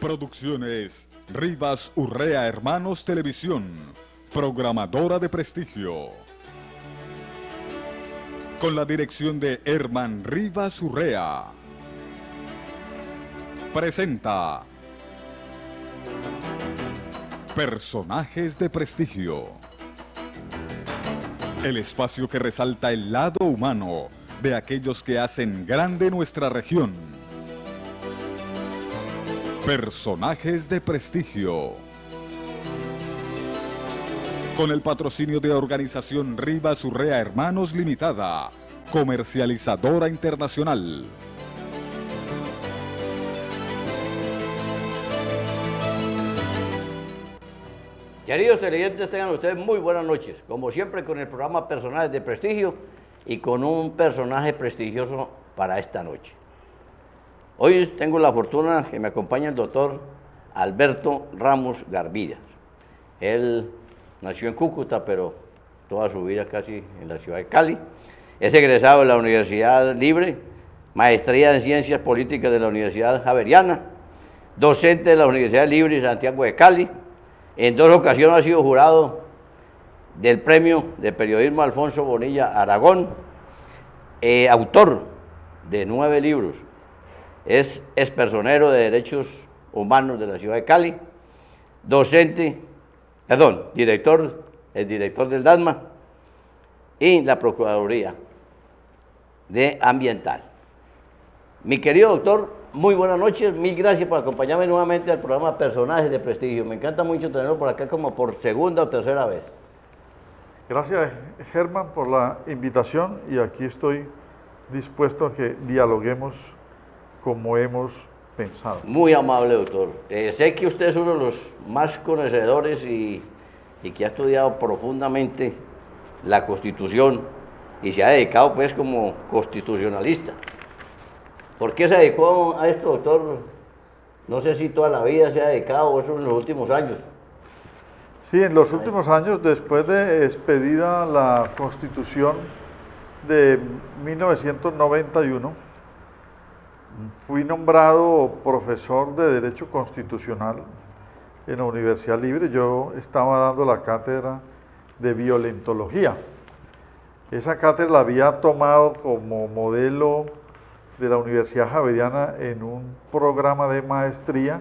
Producciones Rivas Urrea Hermanos Televisión, programadora de prestigio. Con la dirección de Herman Rivas Urrea. Presenta Personajes de prestigio. El espacio que resalta el lado humano de aquellos que hacen grande nuestra región. Personajes de prestigio. Con el patrocinio de Organización Rivas Urrea Hermanos Limitada, comercializadora internacional. Queridos televidentes, tengan ustedes muy buenas noches. Como siempre, con el programa Personajes de Prestigio y con un personaje prestigioso para esta noche. Hoy tengo la fortuna que me acompaña el doctor Alberto Ramos Garvidas. Él nació en Cúcuta, pero toda su vida casi en la ciudad de Cali. Es egresado de la Universidad Libre, maestría en Ciencias Políticas de la Universidad Javeriana, docente de la Universidad Libre de Santiago de Cali. En 2 ocasiones ha sido jurado del Premio de Periodismo Alfonso Bonilla Aragón, autor de 9 libros. Es expersonero de Derechos Humanos de la ciudad de Cali, director del DASMA y la Procuraduría de Ambiental. Mi querido doctor, muy buenas noches, mil gracias por acompañarme nuevamente al programa Personajes de Prestigio. Me encanta mucho tenerlo por acá como por segunda o tercera vez. Gracias, Germán, por la invitación y aquí estoy dispuesto a que dialoguemos como hemos pensado. Muy amable, doctor. Sé que usted es uno de los más conocedores y que ha estudiado profundamente la Constitución y se ha dedicado pues como constitucionalista. ¿Por qué se dedicó a esto, doctor? No sé si toda la vida se ha dedicado o eso en los últimos años. Sí, en los últimos años, después de expedida la Constitución de 1991, fui nombrado profesor de Derecho Constitucional en la Universidad Libre. Yo estaba dando la cátedra de violentología. Esa cátedra la había tomado como modelo de la Universidad Javeriana en un programa de maestría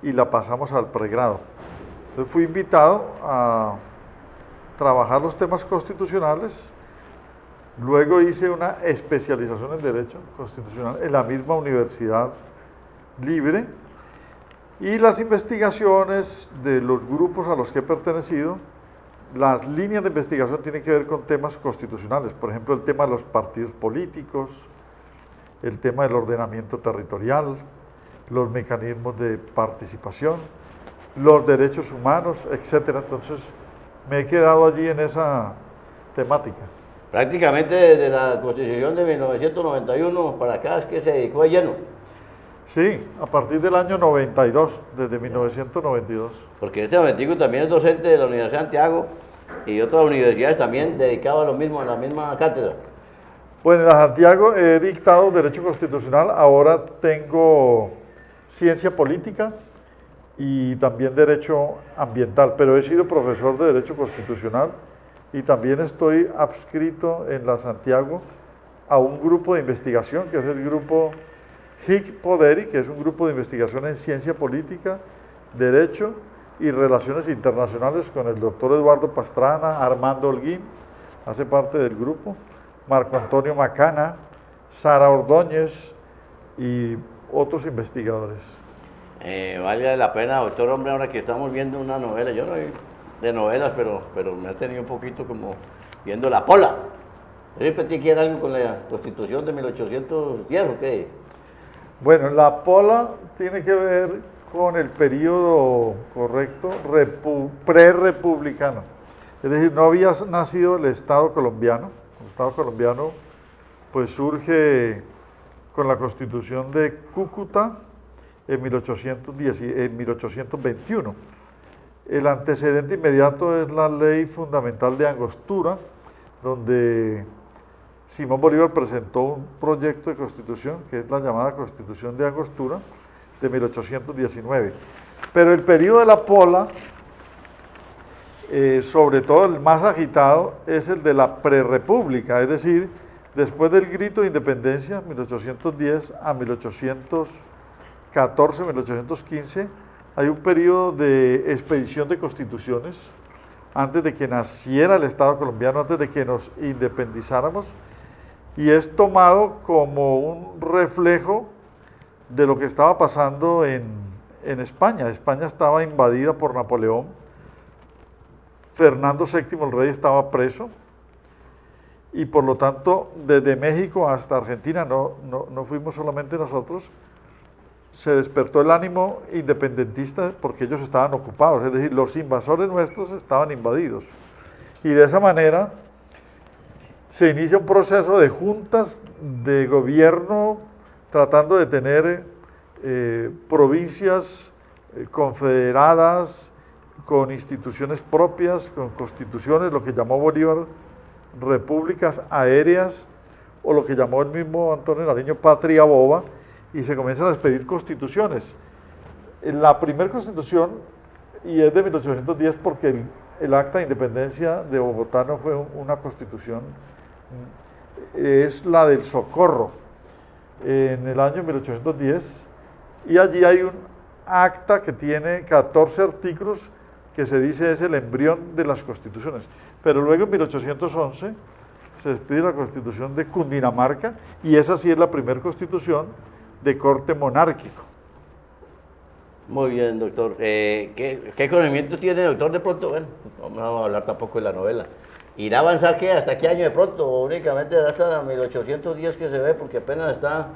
y la pasamos al pregrado. Entonces fui invitado a trabajar los temas constitucionales. Luego hice una especialización en Derecho Constitucional en la misma Universidad Libre y las investigaciones de los grupos a los que he pertenecido, las líneas de investigación tienen que ver con temas constitucionales, por ejemplo el tema de los partidos políticos, el tema del ordenamiento territorial, los mecanismos de participación, los derechos humanos, etc. Entonces me he quedado allí en esa temática. Prácticamente desde la Constitución de 1991 para acá es que se dedicó de lleno. Sí, a partir del año 92, desde 1992. Porque este momentico también es docente de la Universidad de Santiago y otras universidades también dedicado a lo mismo, a la misma cátedra. Bueno, en la Santiago he dictado Derecho Constitucional, ahora tengo Ciencia Política y también Derecho Ambiental, pero he sido profesor de Derecho Constitucional y también estoy adscrito en la Santiago a un grupo de investigación, que es el grupo HIC-PODERI, que es un grupo de investigación en Ciencia Política, Derecho y Relaciones Internacionales con el doctor Eduardo Pastrana, Armando Holguín, hace parte del grupo, Marco Antonio Macana, Sara Ordóñez y otros investigadores. Vale la pena, doctor, hombre, ahora que estamos viendo una novela, yo no soy de novelas, pero me ha tenido un poquito como viendo La Pola. ¿Repetí que era algo con la Constitución de 1810 o qué? Bueno, La Pola tiene que ver con el periodo correcto pre-republicano. Es decir, no había nacido el Estado colombiano. El Estado colombiano pues surge con la Constitución de Cúcuta en 1821. El antecedente inmediato es la Ley Fundamental de Angostura, donde Simón Bolívar presentó un proyecto de constitución, que es la llamada Constitución de Angostura, de 1819. Pero el periodo de la pola, sobre todo el más agitado, es el de la prerrepública, es decir, después del grito de independencia, 1810 a 1814, 1815, hay un periodo de expedición de constituciones, antes de que naciera el Estado colombiano, antes de que nos independizáramos, y es tomado como un reflejo de lo que estaba pasando en España. España estaba invadida por Napoleón, Fernando VII, el rey, estaba preso, y por lo tanto, desde México hasta Argentina, no fuimos solamente nosotros, se despertó el ánimo independentista porque ellos estaban ocupados, es decir, los invasores nuestros estaban invadidos. Y de esa manera se inicia un proceso de juntas de gobierno tratando de tener provincias confederadas, con instituciones propias, con constituciones, lo que llamó Bolívar repúblicas aéreas, o lo que llamó el mismo Antonio Nariño patria boba, y se comienzan a expedir constituciones. La primera constitución, y es de 1810 porque el acta de independencia de Bogotá no fue una constitución, es la del Socorro, en el año 1810, y allí hay un acta que tiene 14 artículos que se dice es el embrión de las constituciones. Pero luego en 1811 se expide la constitución de Cundinamarca, y esa sí es la primera constitución de corte monárquico. Muy bien, doctor. ¿Qué conocimiento tiene, doctor, de pronto? Bueno, no vamos a hablar tampoco de la novela. ¿Irá a avanzar qué? ¿Hasta qué año de pronto? ¿O únicamente hasta 1810 que se ve? Porque apenas está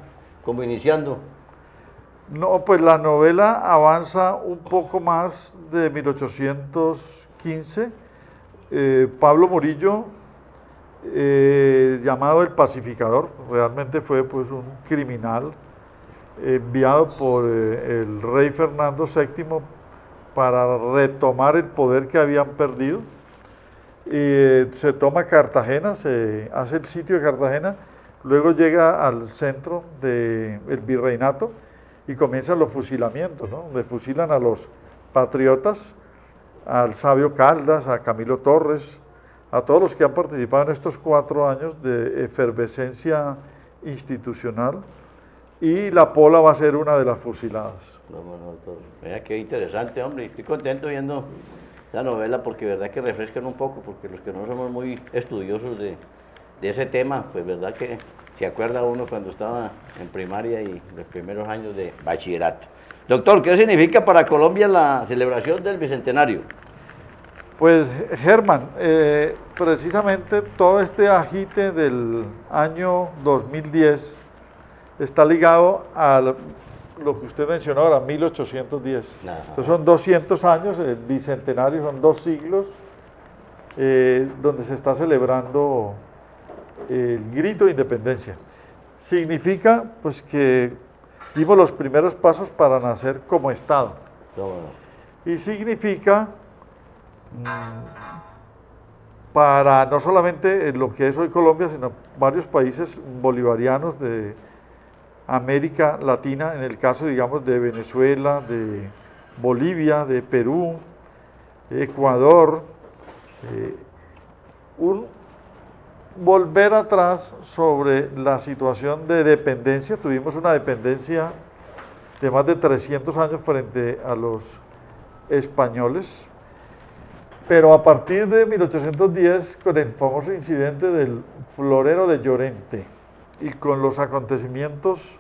como iniciando. No, pues la novela avanza un poco más de 1815. Pablo Murillo, llamado el pacificador, realmente fue pues un criminal enviado por el rey Fernando VII para retomar el poder que habían perdido. Se toma Cartagena, se hace el sitio de Cartagena, luego llega al centro del virreinato y comienzan los fusilamientos, ¿no? Donde fusilan a los patriotas, al sabio Caldas, a Camilo Torres, a todos los que han participado en estos 4 años de efervescencia institucional, y la pola va a ser una de las fusiladas. No, doctor. Mira qué interesante, hombre. Estoy contento viendo la novela porque verdad que refrescan un poco, porque los que no somos muy estudiosos de ese tema, pues verdad que se acuerda uno cuando estaba en primaria y los primeros años de bachillerato. Doctor, ¿qué significa para Colombia la celebración del Bicentenario? Pues, Germán, precisamente todo este agite del año 2010 está ligado a lo que usted mencionó ahora, 1810. Ajá. Entonces son 200 años, el Bicentenario son 2 siglos, donde se está celebrando el grito de independencia. Significa pues que dimos los primeros pasos para nacer como Estado. Y significa para no solamente lo que es hoy Colombia, sino varios países bolivarianos de América Latina, en el caso, digamos, de Venezuela, de Bolivia, de Perú, de Ecuador, un volver atrás sobre la situación de dependencia. Tuvimos una dependencia de más de 300 años frente a los españoles, pero a partir de 1810, con el famoso incidente del florero de Llorente y con los acontecimientos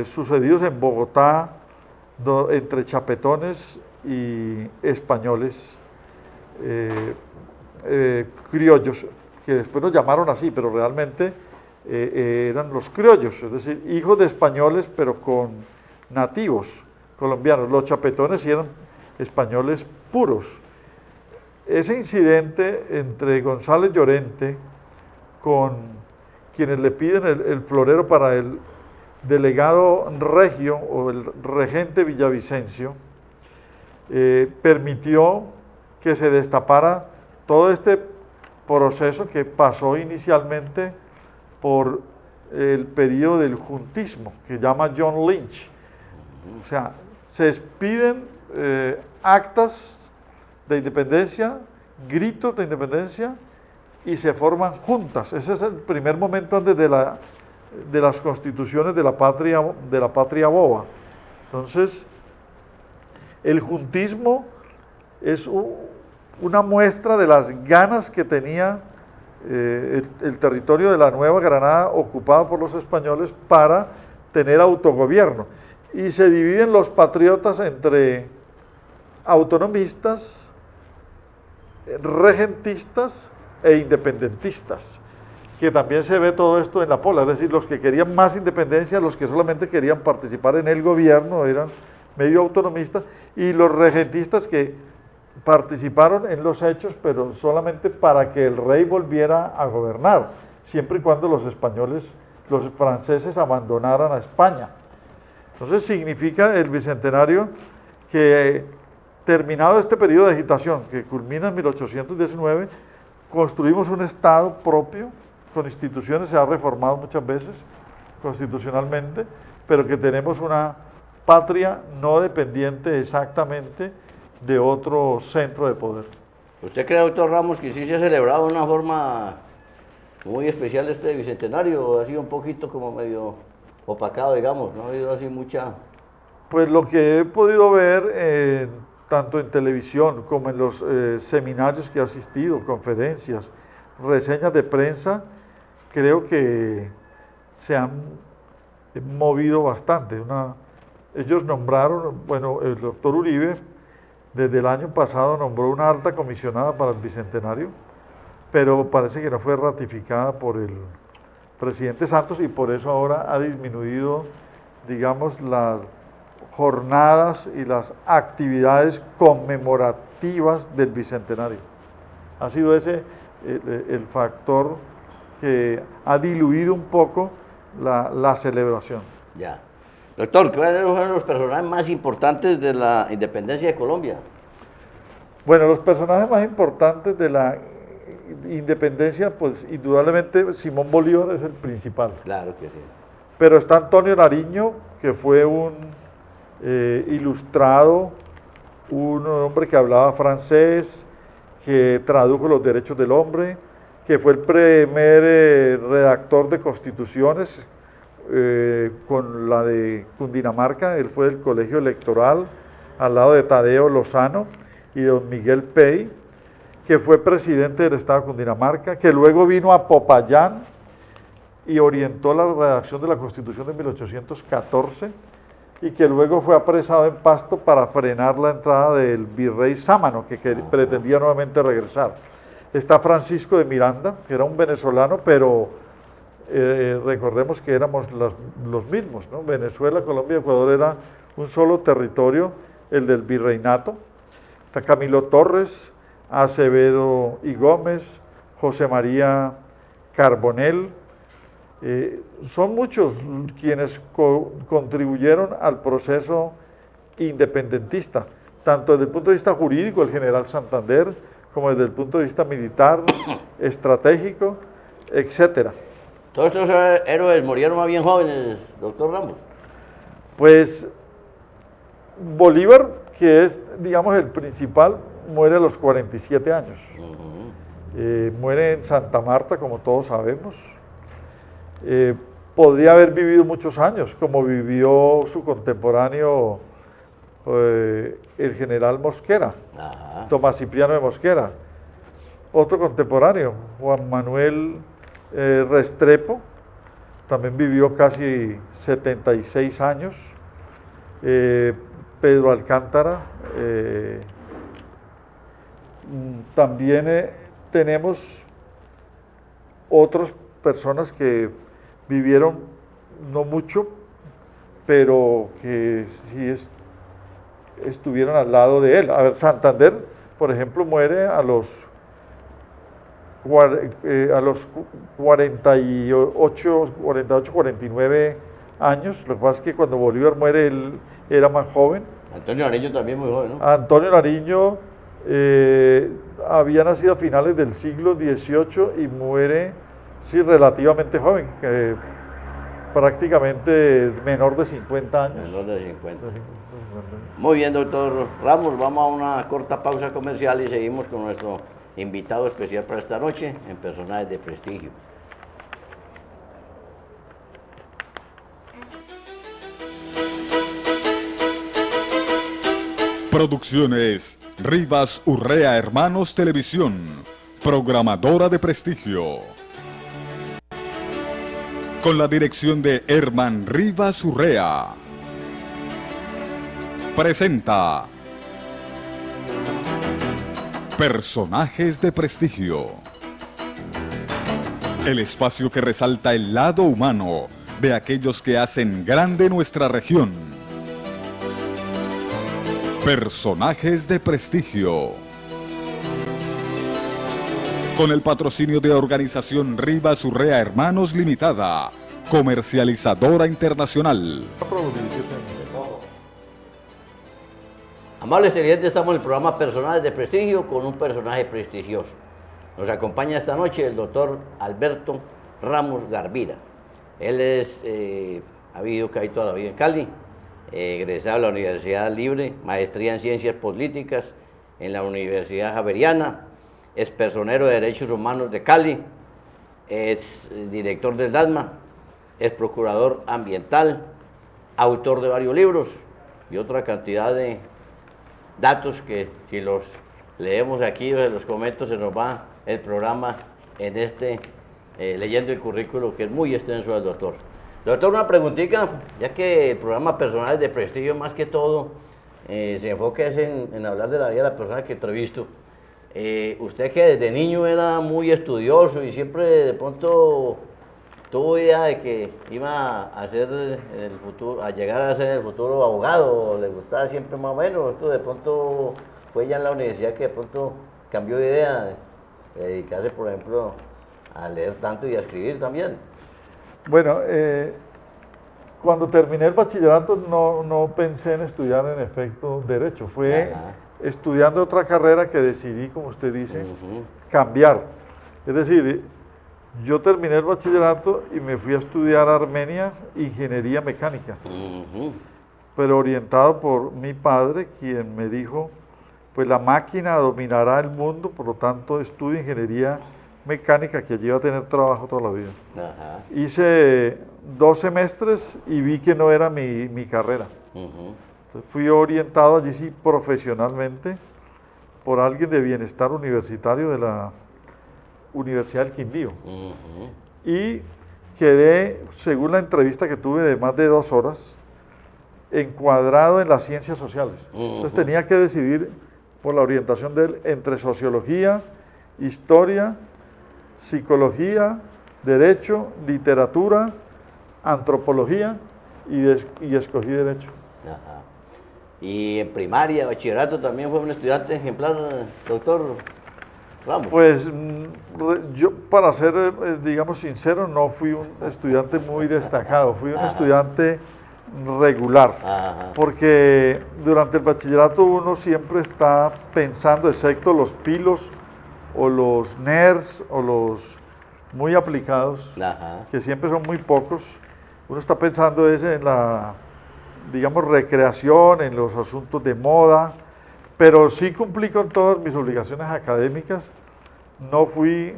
sucedidos en Bogotá entre chapetones y españoles, criollos, que después nos llamaron así, pero realmente eran los criollos, es decir, hijos de españoles, pero con nativos colombianos. Los chapetones sí eran españoles puros. Ese incidente entre González Llorente con quienes le piden el florero para el delegado regio o el regente Villavicencio, permitió que se destapara todo este proceso que pasó inicialmente por el periodo del juntismo, que llama John Lynch. O sea, se expiden actas de independencia, gritos de independencia y se forman juntas. Ese es el primer momento antes de las constituciones de la patria boba. Entonces, el juntismo es una muestra de las ganas que tenía el territorio de la Nueva Granada ocupado por los españoles para tener autogobierno. Y se dividen los patriotas entre autonomistas, regentistas e independentistas, que también se ve todo esto en la pola, es decir, los que querían más independencia, los que solamente querían participar en el gobierno, eran medio autonomistas, y los regentistas que participaron en los hechos, pero solamente para que el rey volviera a gobernar, siempre y cuando los franceses abandonaran a España. Entonces significa el bicentenario que, terminado este periodo de agitación, que culmina en 1819, construimos un Estado propio, con instituciones, se ha reformado muchas veces constitucionalmente, pero que tenemos una patria no dependiente exactamente de otro centro de poder. ¿Usted cree, doctor Ramos, que sí se ha celebrado de una forma muy especial este bicentenario, o ha sido un poquito como medio opacado, digamos, no ha habido así mucha? Pues lo que he podido ver, tanto en televisión como en los seminarios que he asistido, conferencias, reseñas de prensa, creo que se han movido bastante. Ellos nombraron, bueno, el doctor Uribe desde el año pasado nombró una alta comisionada para el bicentenario, pero parece que no fue ratificada por el presidente Santos y por eso ahora ha disminuido, digamos, las jornadas y las actividades conmemorativas del bicentenario. Ha sido ese el factor que ha diluido un poco la celebración. Ya. Doctor, ¿cuáles fueron los personajes más importantes de la independencia de Colombia? Bueno, los personajes más importantes de la independencia, pues indudablemente Simón Bolívar es el principal. Claro que sí. Pero está Antonio Nariño, que fue un ilustrado, un hombre que hablaba francés, que tradujo los derechos del hombre, que fue el primer redactor de constituciones con la de Cundinamarca. Él fue del colegio electoral al lado de Tadeo Lozano y de don Miguel Pey, que fue presidente del estado de Cundinamarca, que luego vino a Popayán y orientó la redacción de la Constitución de 1814 y que luego fue apresado en Pasto para frenar la entrada del virrey Sámano, que pretendía nuevamente regresar. Está Francisco de Miranda, que era un venezolano, pero recordemos que éramos los mismos, ¿no? Venezuela, Colombia y Ecuador era un solo territorio, el del virreinato. Está Camilo Torres, Acevedo y Gómez, José María Carbonell. Son muchos quienes contribuyeron al proceso independentista, tanto desde el punto de vista jurídico, el general Santander, como desde el punto de vista militar, estratégico, etcétera. ¿Todos estos héroes murieron más bien jóvenes, doctor Ramos? Pues Bolívar, que es, digamos, el principal, muere a los 47 años. Muere en Santa Marta, como todos sabemos. Podría haber vivido muchos años, como vivió su contemporáneo el general Mosquera, Tomás Cipriano de Mosquera. Otro contemporáneo, Juan Manuel Restrepo, también vivió casi 76 años. Pedro Alcántara. También tenemos otras personas que vivieron no mucho, pero que sí estuvieron al lado de él. A ver, Santander, por ejemplo, muere a los 48, 49 años. Lo que pasa es que cuando Bolívar muere, él era más joven. Antonio Nariño también muy joven, ¿no? Antonio Nariño había nacido a finales del siglo XVIII y muere, sí, relativamente joven, prácticamente menor de 50 años. Menor de 50. Muy bien, doctor Ramos, vamos a una corta pausa comercial y seguimos con nuestro invitado especial para esta noche en Personajes de Prestigio. Producciones Rivas Urrea Hermanos Televisión, programadora de prestigio. Con la dirección de Herman Rivas Urrea. Presenta Personajes de Prestigio. El espacio que resalta el lado humano de aquellos que hacen grande nuestra región. Personajes de Prestigio. Con el patrocinio de Organización Rivas Urrea Hermanos Limitada, comercializadora internacional. Amables televidentes, estamos en el programa Personajes de Prestigio con un personaje prestigioso. Nos acompaña esta noche el doctor Alberto Ramos Garbira. Él ha vivido casi toda la vida en Cali, egresado de la Universidad Libre, maestría en Ciencias Políticas en la Universidad Javeriana, es personero de Derechos Humanos de Cali, es director del DASMA, es procurador ambiental, autor de varios libros y otra cantidad de datos que si los leemos aquí o se los comento se nos va el programa en leyendo el currículo que es muy extenso del doctor. Doctor, una preguntita, ya que el programa Personajes de Prestigio más que todo se enfoca en hablar de la vida de la persona que entrevisto. Usted que desde niño era muy estudioso y siempre de pronto tuvo idea de que iba a ser en el futuro, a llegar a ser en el futuro abogado, le gustaba siempre más o menos, esto de pronto fue ya en la universidad que de pronto cambió de idea, de dedicarse por ejemplo a leer tanto y a escribir también. Bueno, cuando terminé el bachillerato no pensé en estudiar en efecto Derecho, fue estudiando otra carrera que decidí, como usted dice, cambiar. Es decir, yo terminé el bachillerato y me fui a estudiar a Armenia Ingeniería Mecánica, pero orientado por mi padre, quien me dijo, pues la máquina dominará el mundo, por lo tanto estudio Ingeniería Mecánica, que allí iba a tener trabajo toda la vida. Hice 2 semestres y vi que no era mi carrera. Entonces fui orientado allí sí profesionalmente por alguien de bienestar universitario de la Universidad del Quindío. Y quedé, según la entrevista que tuve de más de 2 horas, encuadrado en las ciencias sociales. Entonces tenía que decidir por la orientación de él entre sociología, historia, psicología, derecho, literatura, antropología y escogí derecho. Y en primaria, bachillerato también fue un estudiante ejemplar, doctor Ramos. Pues yo, para ser, digamos, sincero, no fui un estudiante muy destacado, fui un estudiante regular, porque durante el bachillerato uno siempre está pensando, excepto los pilos o los nerds o los muy aplicados, que siempre son muy pocos, uno está pensando en la, digamos, recreación, en los asuntos de moda, pero sí cumplí con todas mis obligaciones académicas, no fui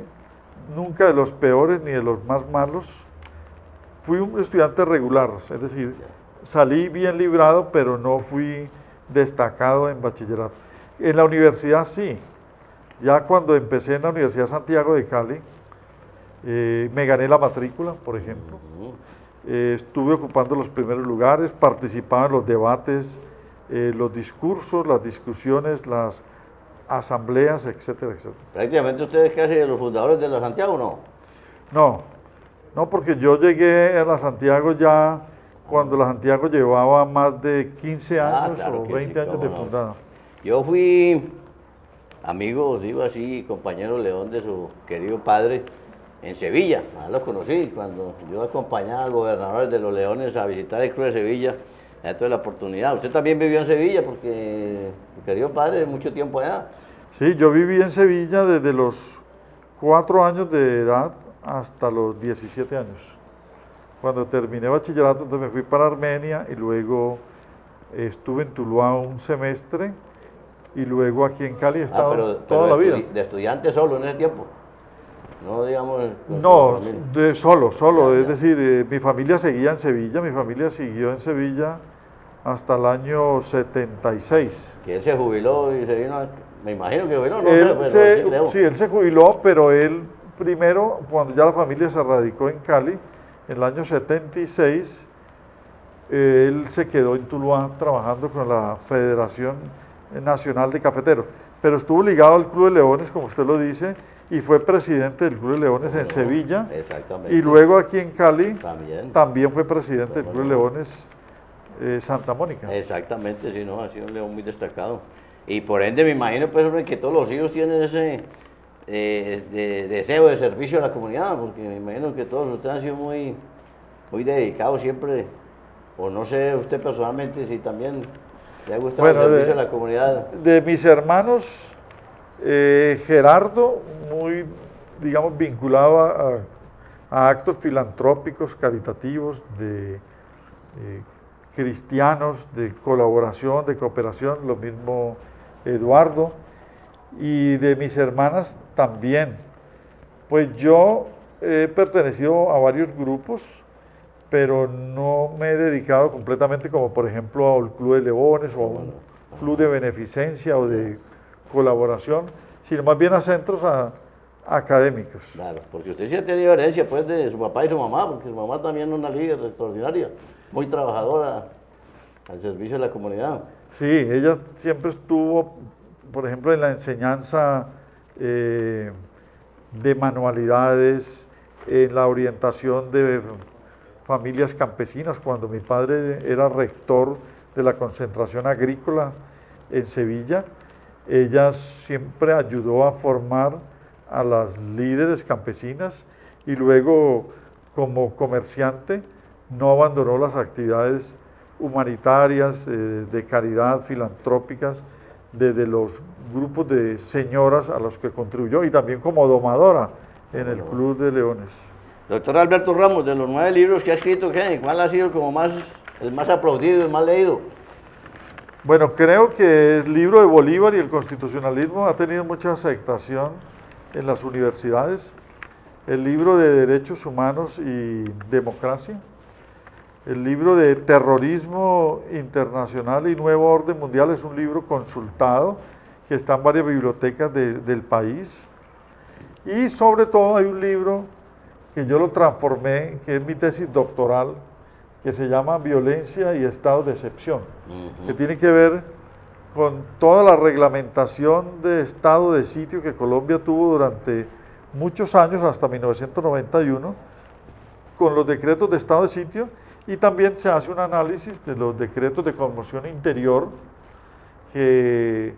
nunca de los peores ni de los más malos, fui un estudiante regular, es decir, salí bien librado, pero no fui destacado en bachillerato. En la universidad sí, ya cuando empecé en la Universidad Santiago de Cali, me gané la matrícula, por ejemplo, estuve ocupando los primeros lugares, participaba en los debates, los discursos, las discusiones, las asambleas, etcétera, etcétera. Prácticamente usted es casi de los fundadores de la Santiago, ¿no? No, porque yo llegué a la Santiago ya cuando la Santiago llevaba más de 15 años claro o 20 años de fundada. Yo fui amigo, digo así, compañero León de su querido padre en Sevilla, lo conocí cuando yo acompañaba al gobernador de los Leones a visitar el Club de Sevilla. Ya tuve la oportunidad. Usted también vivió en Sevilla porque mi querido padre mucho tiempo allá. Sí, yo viví en Sevilla desde los 4 años de edad hasta los 17 años. Cuando terminé bachillerato, entonces me fui para Armenia y luego estuve en Tuluá un semestre y luego aquí en Cali he estado pero toda la vida. de estudiante solo en ese tiempo. No, digamos. con No, su familia. solo, Ya, es ya. decir, mi familia seguía en Sevilla, mi familia siguió en Sevilla hasta el año 76. Que él se jubiló y se vino. Me imagino que jubiló, no Él sé, pero sí creo. sí, él se jubiló, pero él primero, cuando ya la familia se radicó en Cali, en el año 76, él se quedó en Tuluá trabajando con la Federación Nacional de Cafeteros, pero estuvo ligado al Club de Leones, como usted lo dice, y fue presidente del Club de Leones en Sevilla, Exactamente. y luego aquí en Cali También. fue presidente del Club de Leones Santa Mónica. Exactamente, sí, no, ha sido un león muy destacado. Y por ende me imagino pues hombre, que todos los hijos tienen ese deseo de servicio a la comunidad, porque me imagino que todos ustedes han sido muy dedicados siempre, o no sé usted personalmente si también le ha gustado el servicio a la comunidad. De mis hermanos, Gerardo, muy, digamos, vinculado a actos filantrópicos, caritativos, de cristianos, de colaboración, de cooperación, lo mismo Eduardo, y de mis hermanas también. Pues yo he pertenecido a varios grupos, pero no me he dedicado completamente como por ejemplo al Club de Leones o a un club de beneficencia o de colaboración, sino más bien a centros académicos. Claro, porque usted sí ha tenido herencia pues de su papá y su mamá, porque su mamá también es una líder extraordinaria, muy trabajadora al servicio de la comunidad. Sí, ella siempre estuvo, por ejemplo, en la enseñanza de manualidades, en la orientación de familias campesinas. Cuando mi padre era rector de la concentración agrícola en Sevilla, ella siempre ayudó a formar a las líderes campesinas y luego como comerciante no abandonó las actividades humanitarias, de caridad, filantrópicas, desde los grupos de señoras a los que contribuyó y también como domadora en el Club de Leones. Doctor Alberto Ramos, de los 9 libros que ha escrito, ¿cuál ha sido como el más aplaudido, el más leído? Bueno, creo que el libro de Bolívar y el constitucionalismo ha tenido mucha aceptación en las universidades. El libro de Derechos Humanos y Democracia. El libro de Terrorismo Internacional y Nuevo Orden Mundial es un libro consultado que está en varias bibliotecas del país. Y sobre todo hay un libro que yo lo transformé, que es mi tesis doctoral, que se llama Violencia y Estados de Excepción, que tiene que ver con toda la reglamentación de estado de sitio que Colombia tuvo durante muchos años, hasta 1991, con los decretos de estado de sitio, y también se hace un análisis de los decretos de conmoción interior que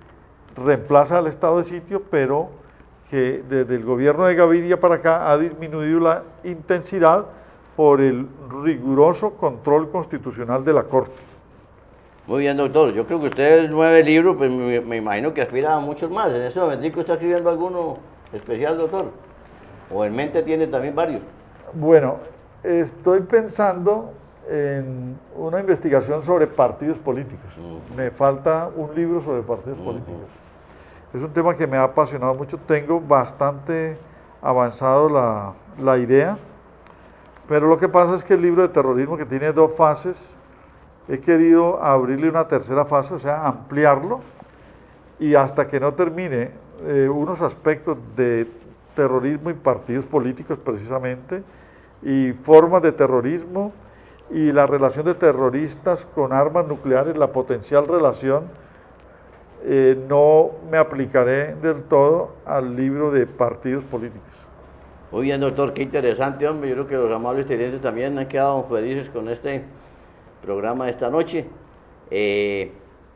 reemplaza al estado de sitio, pero que desde el gobierno de Gaviria para acá ha disminuido la intensidad por el riguroso control constitucional de la Corte. Muy bien, doctor. Yo creo que usted 9 libros, pues me imagino que aspira a muchos más. ¿En este momento está escribiendo alguno especial, doctor? ¿O en mente tiene también varios? Bueno, estoy pensando en una investigación sobre partidos políticos. Me falta un libro sobre partidos políticos. Es un tema que me ha apasionado mucho. Tengo bastante avanzado la idea, pero lo que pasa es que el libro de terrorismo, que tiene 2 fases, he querido abrirle una tercera fase, o sea, ampliarlo, y hasta que no termine unos aspectos de terrorismo y partidos políticos precisamente, y formas de terrorismo, y la relación de terroristas con armas nucleares, la potencial relación, no me aplicaré del todo al libro de partidos políticos. Muy bien, doctor, qué interesante, hombre. Yo creo que los amables televidentes también han quedado felices con este programa de esta noche.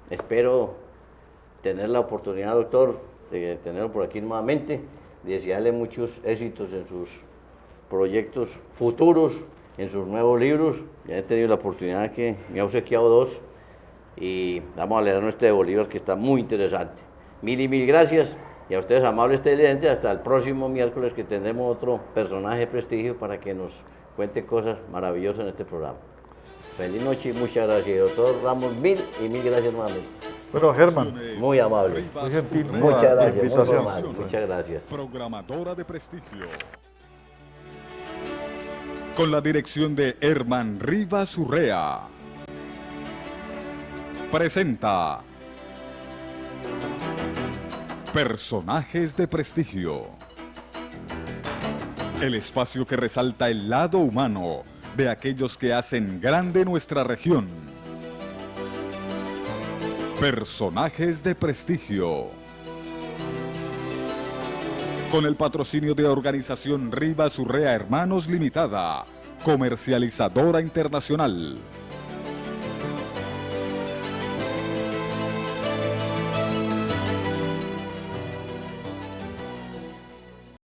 Espero tener la oportunidad, doctor, de tenerlo por aquí nuevamente, de desearle muchos éxitos en sus proyectos futuros, en sus nuevos libros. Ya he tenido la oportunidad que me ha obsequiado 2 y vamos a leer este de Bolívar que está muy interesante. Mil y mil gracias, y a ustedes, amables televidentes, hasta el próximo miércoles, que tendremos otro personaje de prestigio para que nos cuente cosas maravillosas en este programa. Feliz noche y muchas gracias, doctor Ramos, mil gracias nuevamente. Bueno, Germán, Muy amable. muy gentil. Muchas gracias, muy invitación. formal, muchas gracias. Programadora de prestigio. Con la dirección de Herman Rivas Urrea. Presenta Personajes de prestigio. El espacio que resalta el lado humano de aquellos que hacen grande nuestra región. Personajes de prestigio. Con el patrocinio de Organización Rivas Urrea Hermanos Limitada, comercializadora internacional.